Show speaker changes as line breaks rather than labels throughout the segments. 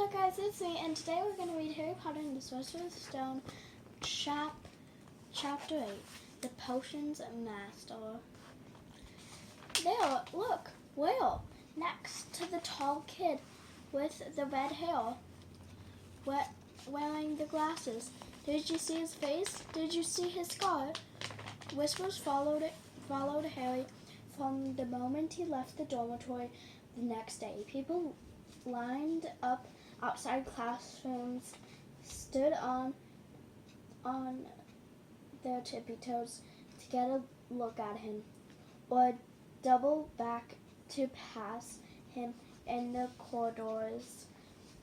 Hello guys, it's me, and today we're going to read Harry Potter and the Sorcerer's Stone, Chapter 8, The Potions Master. There, look, Will, next to the tall kid with the red hair, wearing the glasses. Did you see his face? Did you see his scar? Whispers followed Harry from the moment he left the dormitory the next day. People lined up outside classrooms, stood on their tippy toes to get a look at him, or double back to pass him in the corridors.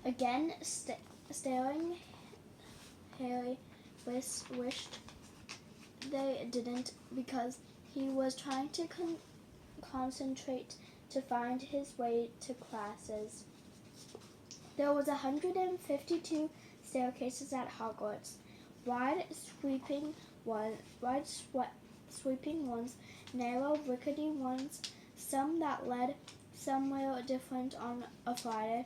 Again, staring, Harry wished they didn't, because he was trying to concentrate to find his way to classes. There was 152 staircases at Hogwarts, wide sweeping ones, narrow, rickety ones, some that led somewhere different on a Friday,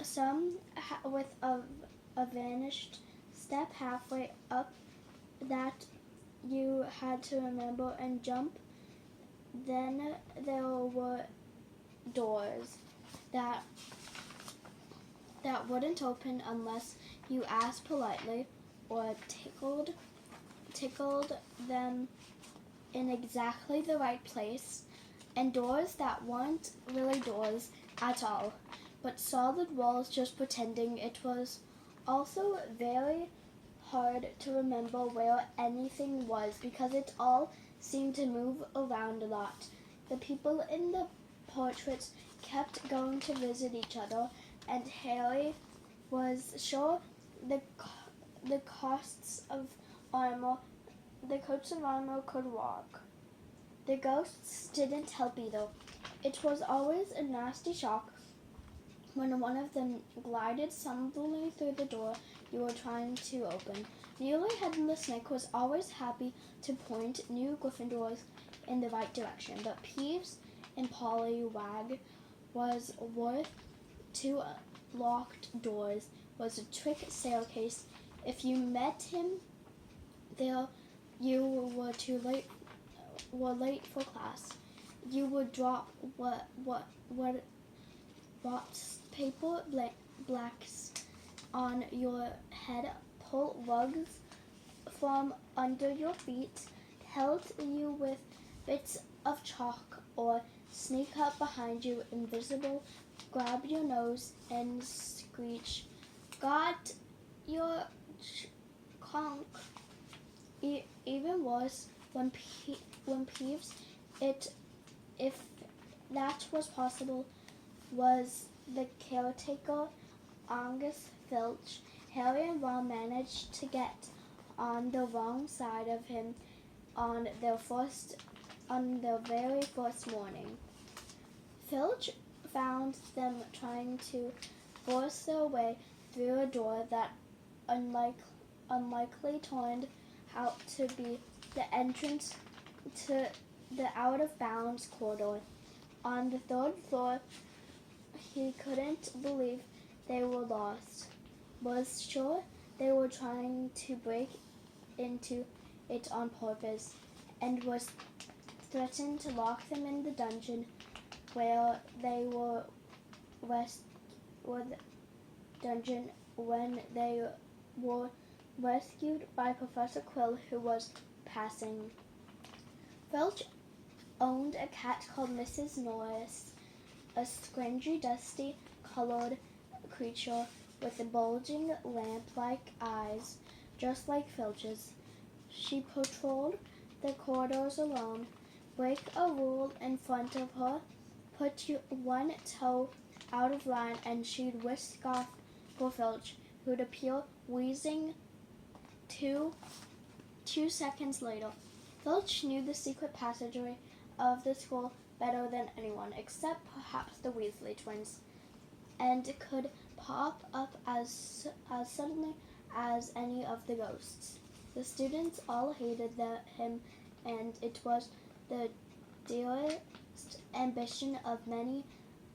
some with a vanished step halfway up that you had to remember and jump. Then there were doors that wouldn't open unless you asked politely or tickled them in exactly the right place, and doors that weren't really doors at all, but solid walls just pretending it was. Also very hard to remember where anything was because it all seemed to move around a lot. The people in the portraits kept going to visit each other, and Harry was sure the coats of armor could walk. The ghosts didn't help either. It was always a nasty shock when one of them glided stumblingly through the door you were trying to open. Newly Headless Nick was always happy to point new Gryffindors in the right direction, but Peeves and Poliwag was worth two locked doors, was a trick staircase. If you met him there, you were late for class. You would drop paper blacks on your head, pull rugs from under your feet, pelt you with bits of chalk, or sneak up behind you invisible, grab your nose and screech, "Got your conch." Even worse, when Peeves, if that was possible, was the caretaker, Angus Filch. Harry and Ron managed to get on the wrong side of him on their very first morning. Filch found them trying to force their way through a door that unlikely turned out to be the entrance to the out-of-bounds corridor. On the third floor, he couldn't believe they were lost, was sure they were trying to break into it on purpose, and was threatened to lock them in the dungeon where they were when they were rescued by Professor Quill, who was passing. Filch owned a cat called Mrs. Norris, a scringy, dusty-colored creature with bulging lamp-like eyes, just like Filch's. She patrolled the corridors alone, break a rule in front of her, put one toe out of line, and she'd whisk off for Filch, who'd appear wheezing two seconds later. Filch knew the secret passageway of the school better than anyone, except perhaps the Weasley twins, and could pop up as suddenly as any of the ghosts. The students all hated him, and it was the dearest ambition of many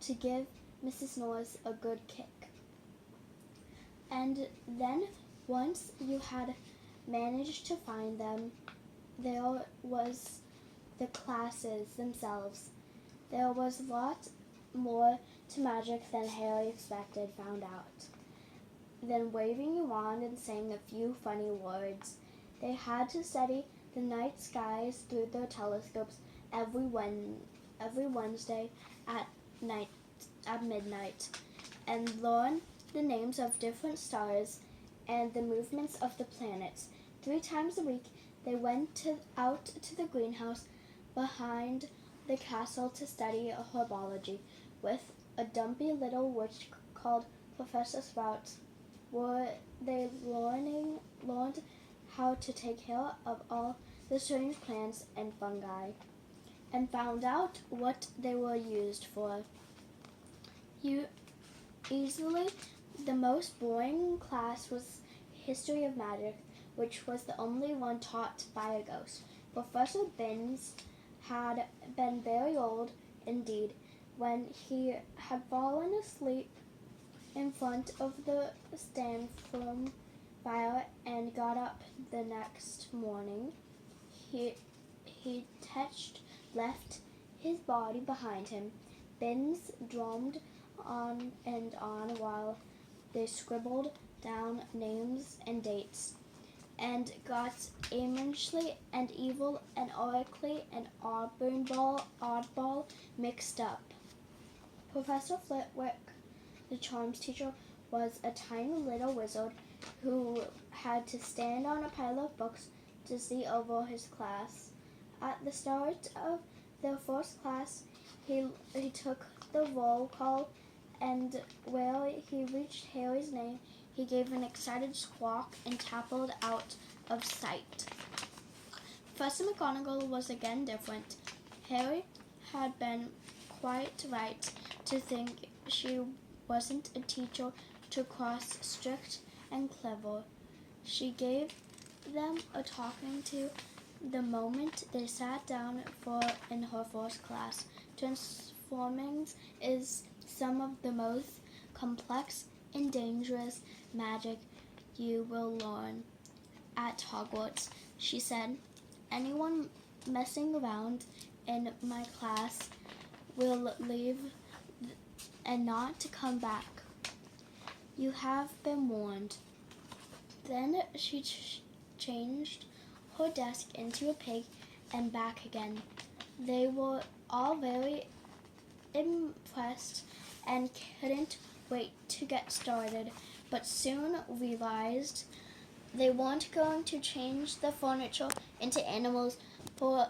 to give Mrs. Norris a good kick. And then once you had managed to find them, there was the classes themselves. There was a lot more to magic than Harry expected found out. Then waving a wand and saying a few funny words. They had to study the night skies through their telescopes every Wednesday at midnight, and learn the names of different stars and the movements of the planets. 3 times a week they went out to the greenhouse behind the castle to study herbology with a dumpy little witch called Professor Sprout, where they learned how to take care of all the strange plants and fungi, and found out what they were used for. Easily, the most boring class was History of Magic, which was the only one taught by a ghost. Professor Binns had been very old indeed when he had fallen asleep in front of the stand from fire and got up the next morning. He left his body behind him. Binns drummed on and on while they scribbled down names and dates, and got aimlessly and evil and oracly and oddball mixed up. Professor Flitwick, the charms teacher, was a tiny little wizard who had to stand on a pile of books to see over his class. At the start of their first class, he took the roll call, and where he reached Harry's name, he gave an excited squawk and toppled out of sight. Professor McGonagall was again different. Harry had been quite right to think she wasn't a teacher to cross strict and clever. She gave them a talking to the moment they sat down in her first class. Transforming is some of the most complex and dangerous magic you will learn at Hogwarts, she said. Anyone messing around in my class will leave and not come back. You have been warned. Then she changed her desk into a pig and back again. They were all very impressed and couldn't wait to get started, but soon realized they weren't going to change the furniture into animals for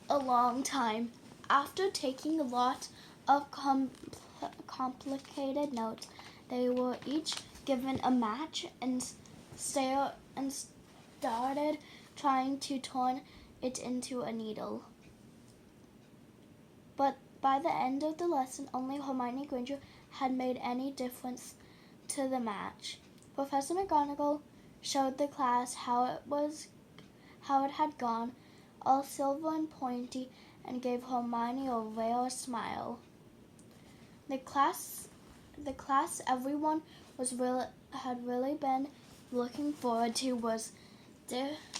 a long time. After taking a lot of complicated notes, they were each given a match and started trying to turn it into a needle. But by the end of the lesson, only Hermione Granger had made any difference to the match. Professor McGonagall showed the class how it had gone, all silver and pointy, and gave Hermione a rare smile. The class everyone had really been looking forward to was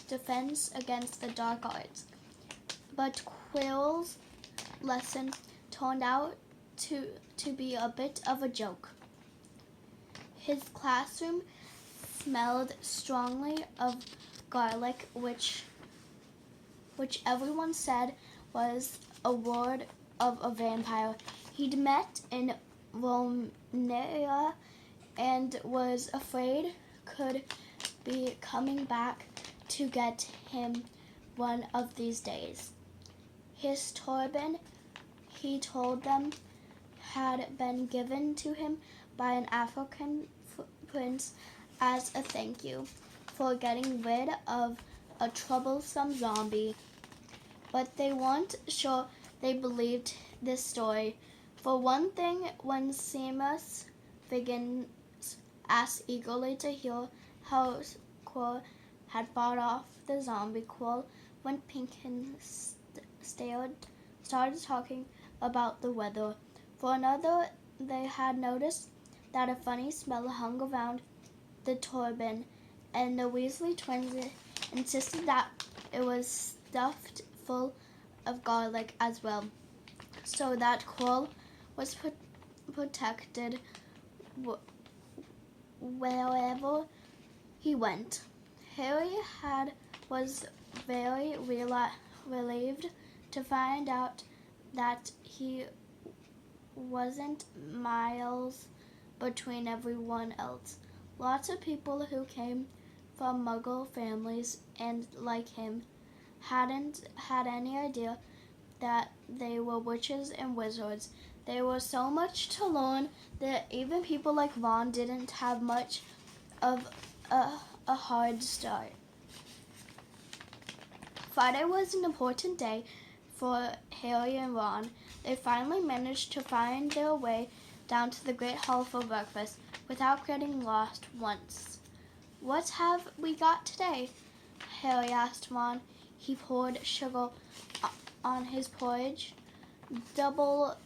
defense against the dark arts. But Quirrell's lesson turned out to be a bit of a joke. His classroom smelled strongly of garlic, which everyone said was a word of a vampire. He'd met in Romania and was afraid could be coming back to get him one of these days. His turban, he told them, had been given to him by an African prince as a thank you for getting rid of a troublesome zombie. But they weren't sure they believed this story. For one thing, when Seamus Figgins asked eagerly to hear how Quirrell had fought off the zombie, Quirrell went pink and started talking about the weather. For another, they had noticed that a funny smell hung around the turban, and the Weasley twins insisted that it was stuffed full of garlic as well, so that Quirrell was protected wherever he went. Harry was very relieved to find out that he wasn't miles between everyone else. Lots of people who came from Muggle families and, like him, hadn't had any idea that they were witches and wizards. There was so much to learn that even people like Ron didn't have much of a hard start. Friday was an important day for Harry and Ron. They finally managed to find their way down to the Great Hall for breakfast without getting lost once. "What have we got today?" Harry asked Ron. He poured sugar on his porridge. "Double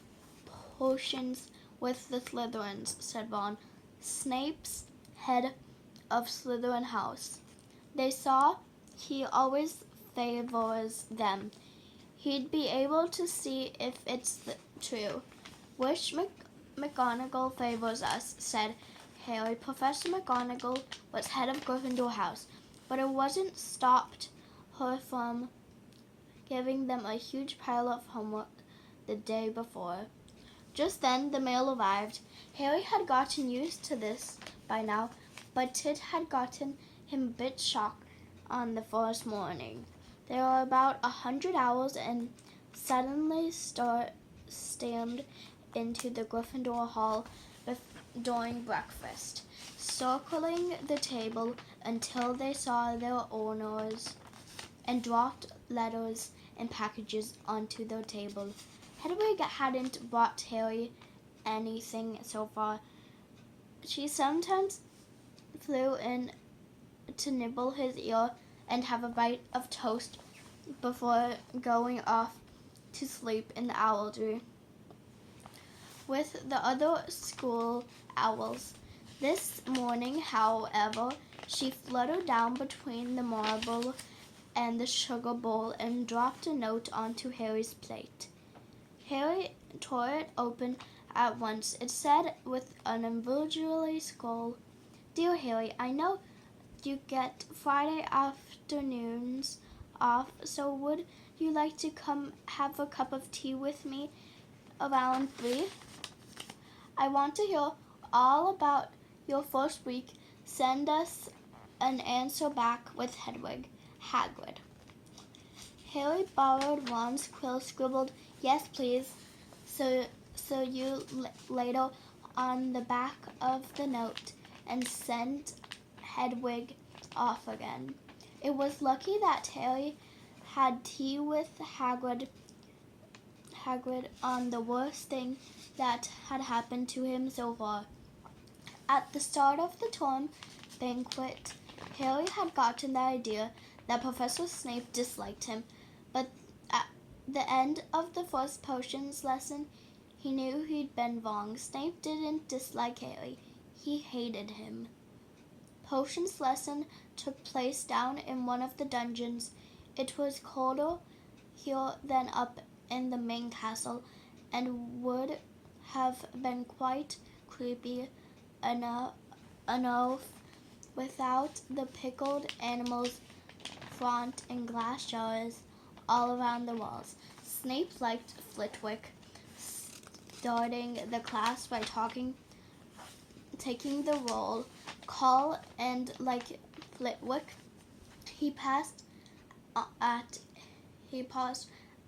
potions with the Slytherins," said Ron. "Snape's head of Slytherin House. They saw he always favors them. He'd be able to see if it's true." "Which McGonagall favors us," said Harry. "Professor McGonagall was head of Gryffindor House, but it wasn't stopped her from giving them a huge pile of homework the day before." Just then the mail arrived. Harry had gotten used to this by now, but it had gotten him a bit shocked on the first morning. There were about 100 owls and suddenly stormed into the Gryffindor Hall during breakfast, circling the table until they saw their owners, and dropped letters and packages onto their table. Hedwig hadn't brought Harry anything so far. She sometimes flew in to nibble his ear and have a bite of toast before going off to sleep in the owlry with the other school owls. This morning, however, she fluttered down between the marble and the sugar bowl and dropped a note onto Harry's plate. Harry tore it open at once. It said with an unusually scroll, "Dear Harry, I know you get Friday afternoons off, so would you like to come have a cup of tea with me around 3? I want to hear all about your first week. Send us an answer back with Hedwig, Hagrid." Harry borrowed Ron's quill, scribbled, "Yes, please," so you later on the back of the note, and sent Hedwig off again. It was lucky that Harry had tea with Hagrid on the worst thing that had happened to him so far. At the start of the term banquet, Harry had gotten the idea that Professor Snape disliked him, but at the end of the first potions lesson, he knew he'd been wrong. Snape didn't dislike Harry. He hated him. Potions lesson took place down in one of the dungeons. It was colder here than up in the main castle, and would have been quite creepy enough without the pickled animals font in glass jars all around the walls. Snape liked Flitwick, starting the class by taking the roll call, and like Flitwick, he paused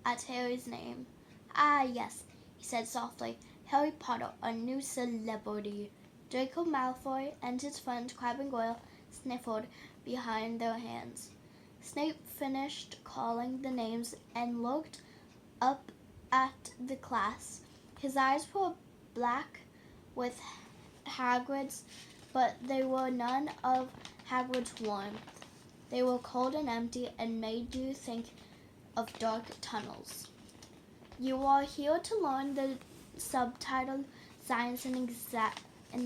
at Harry's name. "Ah, yes," he said softly. "Harry Potter, a new celebrity." Draco Malfoy and his friend Crabbe and Goyle sniffled behind their hands. Snape finished calling the names and looked up at the class. His eyes were black with Hagrid's, but they were none of Hagrid's warmth. They were cold and empty and made you think of dark tunnels. "You are here to learn the subtitled Science and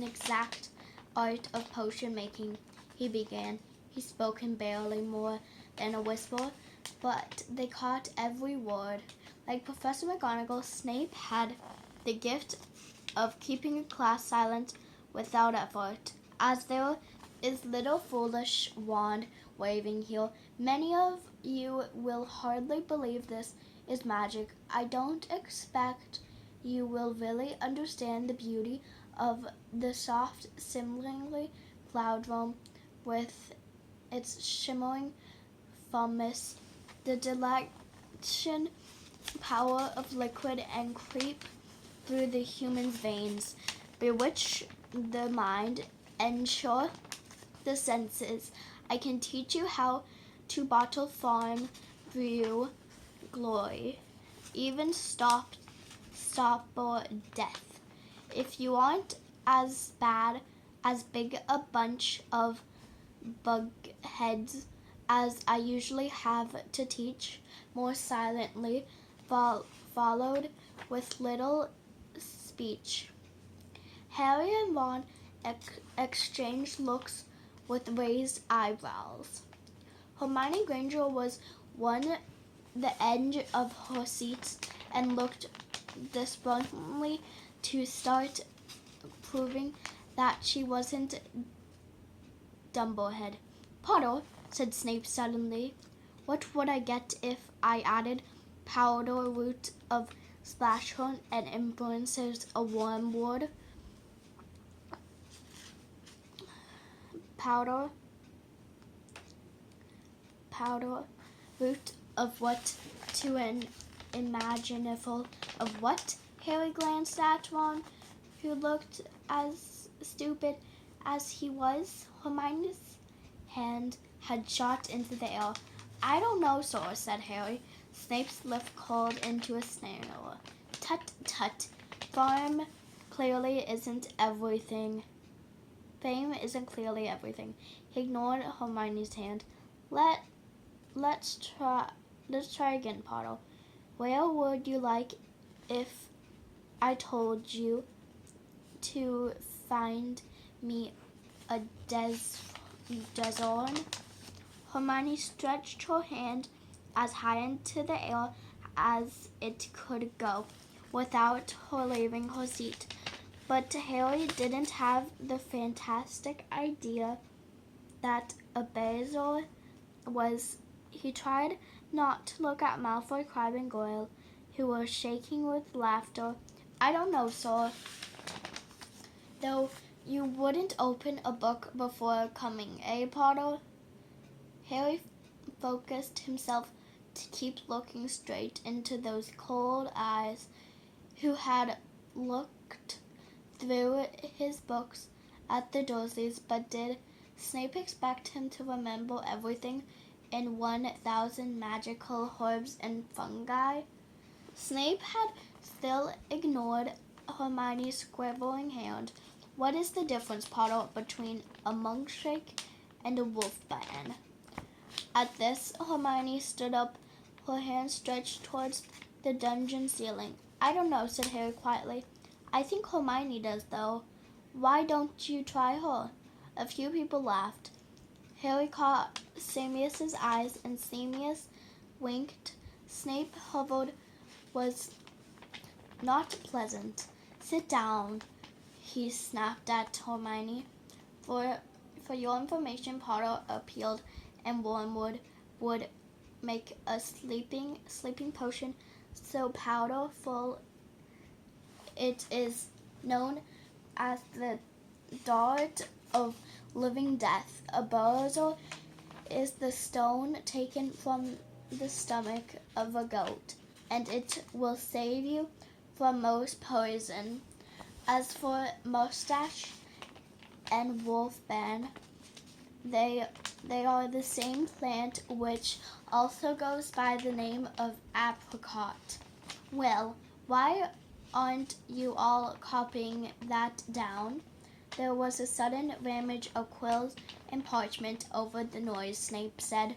Exact art of potion making, he began. He spoke in barely more than a whisper, but they caught every word. Like Professor McGonagall, Snape had the gift of keeping a class silent without effort. As there is little foolish wand waving here, many of you will hardly believe this is magic. I don't expect you will really understand the beauty of the soft, simmeringly cloud realm with its shimmering fulness, the dilation power of liquid and creep through the human's veins, bewitch the mind, ensure the senses. I can teach you how to bottle farm brew glory, even stop or death. If you aren't as bad as big a bunch of bug heads as I usually have to teach, more silently followed with little speech. Harry and Ron exchanged looks with raised eyebrows. Hermione Granger was on the edge of her seat and looked desperately to start proving that she wasn't Dumblehead. Potter, said Snape suddenly, what would I get if I added powder root of splashhorn and influences a wormwood? Powder root of what to an imaginable of what? Harry glanced at Ron, who looked as stupid as he was. Hermione's hand had shot into the air. I don't know, sir, said Harry. Snape's lip curled into a snarl. Tut, tut. Fame clearly isn't everything. He ignored Hermione's hand. Let's try again, Potter. Where would you like if I told you to find me a Dazorn? Hermione stretched her hand as high into the air as it could go, without her leaving her seat. But Harry didn't have the fantastic idea that a Bazor was. He tried not to look at Malfoy, Crabbe, and Goyle, who were shaking with laughter. I don't know, sir. Though you wouldn't open a book before coming, eh, Potter? Harry focused himself to keep looking straight into those cold eyes who had looked through his books at the Dursleys, but did Snape expect him to remember everything in 1,000 magical herbs and fungi? Snape had still ignored Hermione's squabbling hand. What is the difference, Potter, between a monkshake and a wolfbane? At this, Hermione stood up, her hand stretched towards the dungeon ceiling. I don't know, said Harry quietly. I think Hermione does, though. Why don't you try her? A few people laughed. Harry caught Sirius's eyes, and Sirius winked. Snape hovered was not pleasant. Sit down, he snapped at Hermione. For your information, Potter appealed, and Wormwood would make a sleeping potion so powerful it is known as the dart of living death. A Bazor is the stone taken from the stomach of a goat, and it will save you from most poison. As for mustache and wolfbane, they are the same plant, which also goes by the name of apricot. Well, why aren't you all copying that down? There was a sudden rummage of quills and parchment over the noise, Snape said.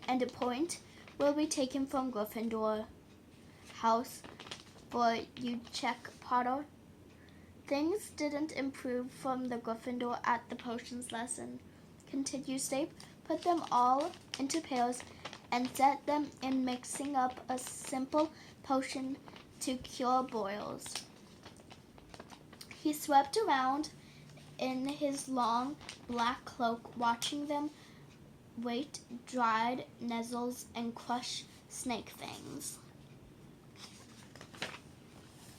And a point will be taken from Gryffindor house for you check, Potter. Things didn't improve from the Gryffindor at the potions lesson, continued Snape. Put them all into pails and set them in mixing up a simple potion to cure boils. He swept around in his long black cloak, watching them wait dried nettles and crush snake fangs.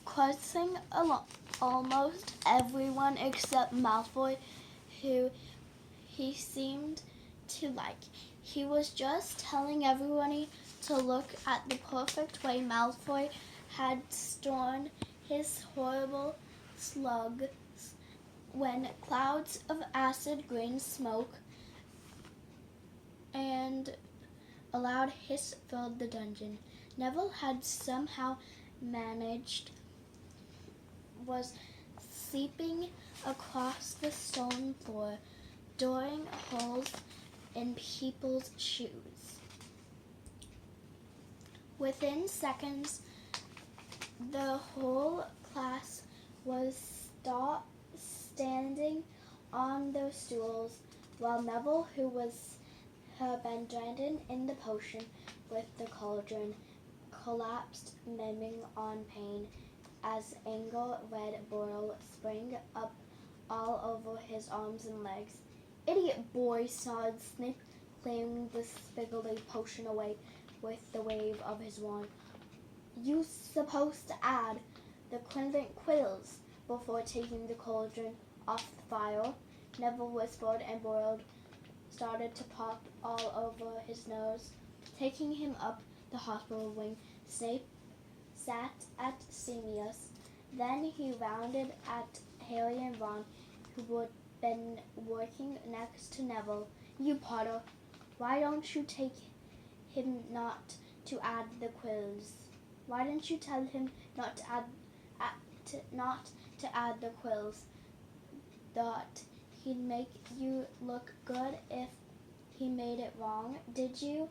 Crossing along almost everyone except Malfoy, who he seemed to like. He was just telling everybody to look at the perfect way Malfoy had stored his horrible slugs when clouds of acid green smoke and a loud hiss filled the dungeon. Neville had somehow managed was seeping across the stone floor, boring holes in people's shoes. Within seconds, the whole class was standing on their stools, while Neville, who had been drenched in the potion with the cauldron, collapsed, miming on pain, as anger red boil sprang up all over his arms and legs. "Idiot boy," snarled Snape, clearing the spiggly potion away with the wave of his wand. "You supposed to add the crimson quills before taking the cauldron off the fire," Neville whispered, and boil started to pop all over his nose. Taking him up the hospital wing, Snape sat at Sirius. Then he rounded at Harry and Ron, who had been working next to Neville. "You Potter, why don't you take him not to add the quills? Why didn't you tell him not to add the quills? Thought he'd make you look good if he made it wrong, did you?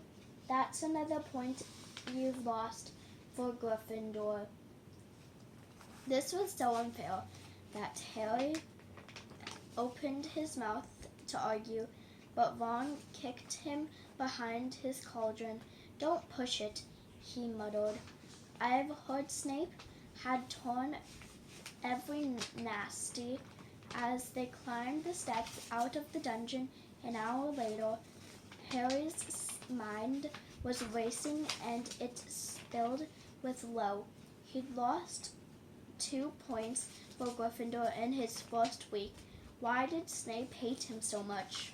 That's another point you've lost for Gryffindor." This was so unfair that Harry opened his mouth to argue, but Ron kicked him behind his cauldron. "Don't push it," he muttered. "I've heard Snape had torn every nasty." As they climbed the steps out of the dungeon an hour later, Harry's mind was racing and it filled with low. He'd lost 2 points for Gryffindor in his first week. Why did Snape hate him so much?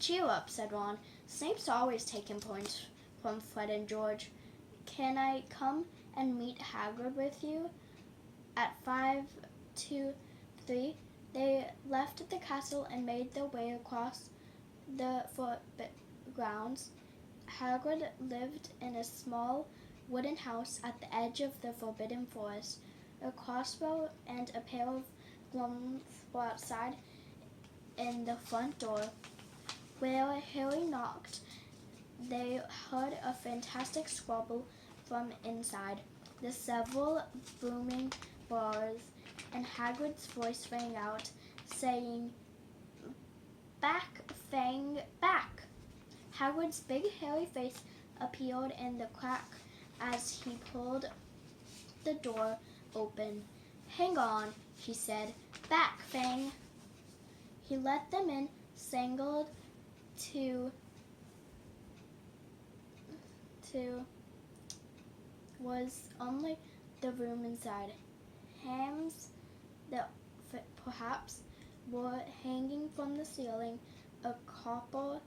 "Cheer up," said Ron. "Snape's always taken points from Fred and George. Can I come and meet Hagrid with you?" At 5 to 3, they left the castle and made their way across the grounds. Hagrid lived in a small wooden house at the edge of the Forbidden Forest. A crossbow and a pair of gloves were outside in the front door. Where Harry knocked, they heard a fantastic squabble from inside. The several booming bars, and Hagrid's voice rang out, saying, "Back, Fang, back!" Hagrid's big hairy face appeared in the crack as he pulled the door open. "Hang on," he said. "Back, Fang." He let them in, signaled to was only the room inside. Hams that perhaps were hanging from the ceiling. A copper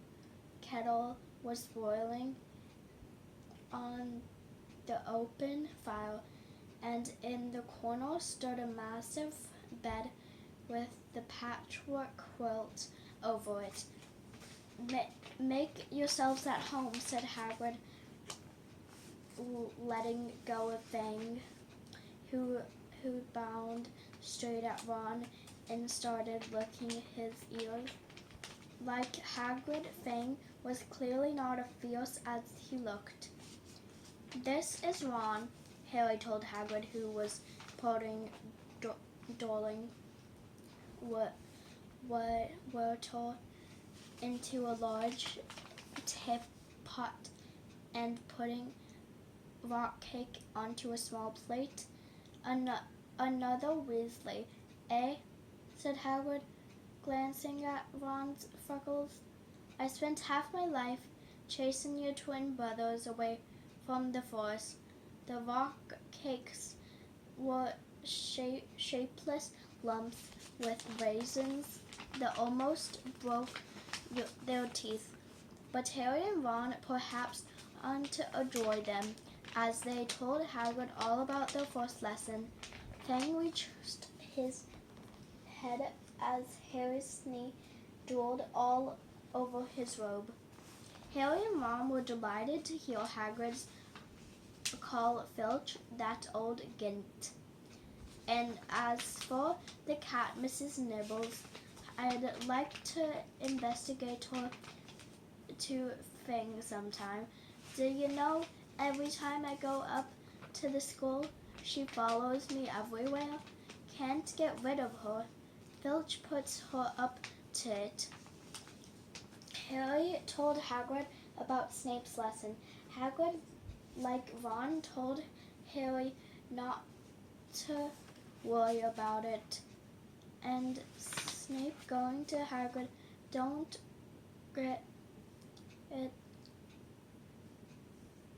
kettle was boiling on the open fire, and in the corner stood a massive bed with the patchwork quilt over it. Make yourselves at home," said Hagrid, letting go of Fang, who bound straight at Ron and started licking his ears. Like Hagrid, Fang was clearly not as fierce as he looked. "This is Ron," Harry told Hagrid, who was putting darling were turned into a large teapot and putting rock cake onto a small plate. Another Weasley, eh? Said Hagrid, glancing at Ron's freckles. I spent half my life chasing your twin brothers away from the forest. The rock cakes were shapeless lumps with raisins that almost broke their teeth. But Harry and Ron perhaps aren't to enjoy them, as they told Hagrid all about their first lesson. Fang reached his head as Harry's knee drooled all over his robe. Harry and Ron were delighted to hear Hagrid call Filch that old gint. And as for the cat, Mrs. Nibbles, I'd like to investigate her to Fang sometime. Do you know, every time I go up to the school, she follows me everywhere. Can't get rid of her. Filch puts her up to it. Harry told Hagrid about Snape's lesson. Hagrid, like Ron, told Harry not to worry about it. And Snape going to Hagrid, don't get it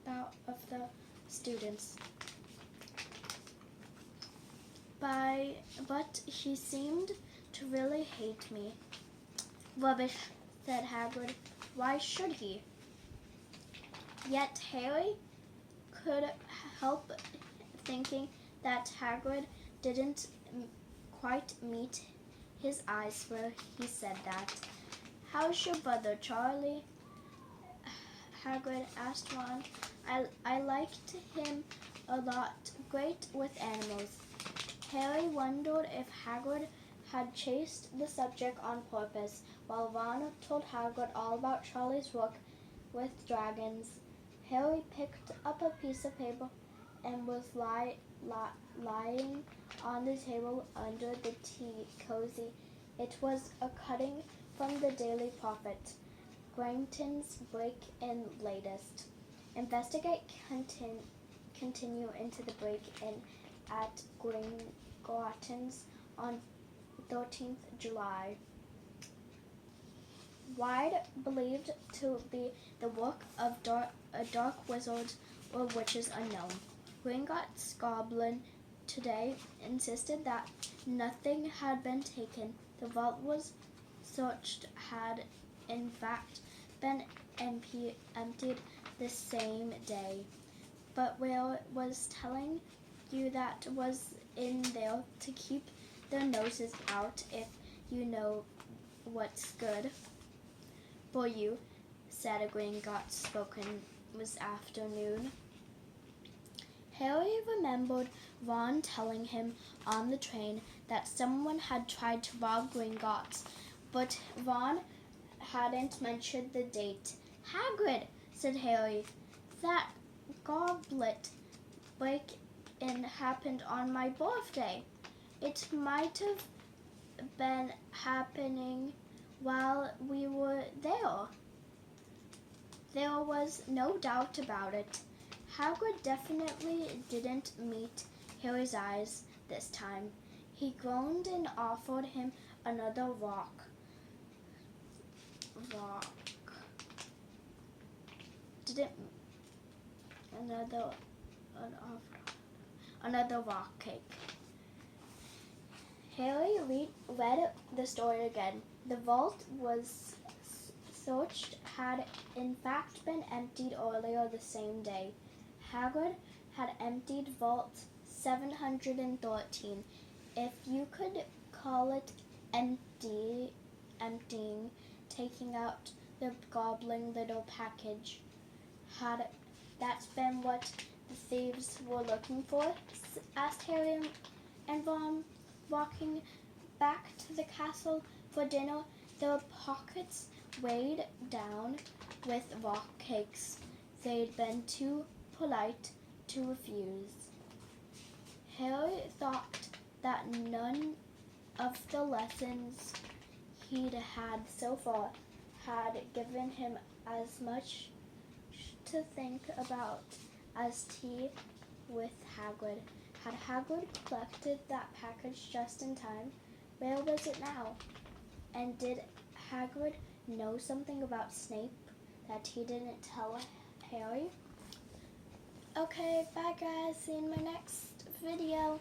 out of the students. But he seemed to really hate me. Rubbish, said Hagrid. Why should he? Yet Harry could help thinking that Hagrid didn't quite meet his eyes where he said that. How's your brother, Charlie? Hagrid asked Ron. I liked him a lot. Great with animals. Harry wondered if Hagrid had chased the subject on purpose, while Ron told Hagrid all about Charlie's work with dragons. Harry picked up a piece of paper and was lying on the table under the tea cozy. It was a cutting from the Daily Prophet, Granton's break-in latest. Investigate continue into the break-in at Granton's on 13th July. Wide believed to be the work of dark wizards or witches unknown. Gringotts' goblin today insisted that nothing had been taken. The vault was searched had in fact been emptied the same day. But Will was telling you that was in there to keep their noses out, if you know what's good for you, said a Gringotts spoken this afternoon. Harry remembered Ron telling him on the train that someone had tried to rob Gringotts, but Ron hadn't mentioned the date. Hagrid, said Harry, that goblet break-in happened on my birthday. It might have been happening while we were there. There was no doubt about it. Hagrid definitely didn't meet Harry's eyes this time. He groaned and offered him another rock. Another rock cake. Harry read the story again. The vault was searched had in fact been emptied earlier the same day. Hagrid had emptied vault 713, if you could call it emptying, taking out the gobbling little package. Had that been what the thieves were looking for? Asked Harry and Ron, walking back to the castle for dinner, their pockets weighed down with rock cakes. They'd been too polite to refuse. Harry thought that none of the lessons he'd had so far had given him as much to think about as tea with Hagrid. Had Hagrid collected that package just in time? Where was it now? And did Hagrid know something about Snape that he didn't tell Harry? Okay, bye guys. See you in my next video.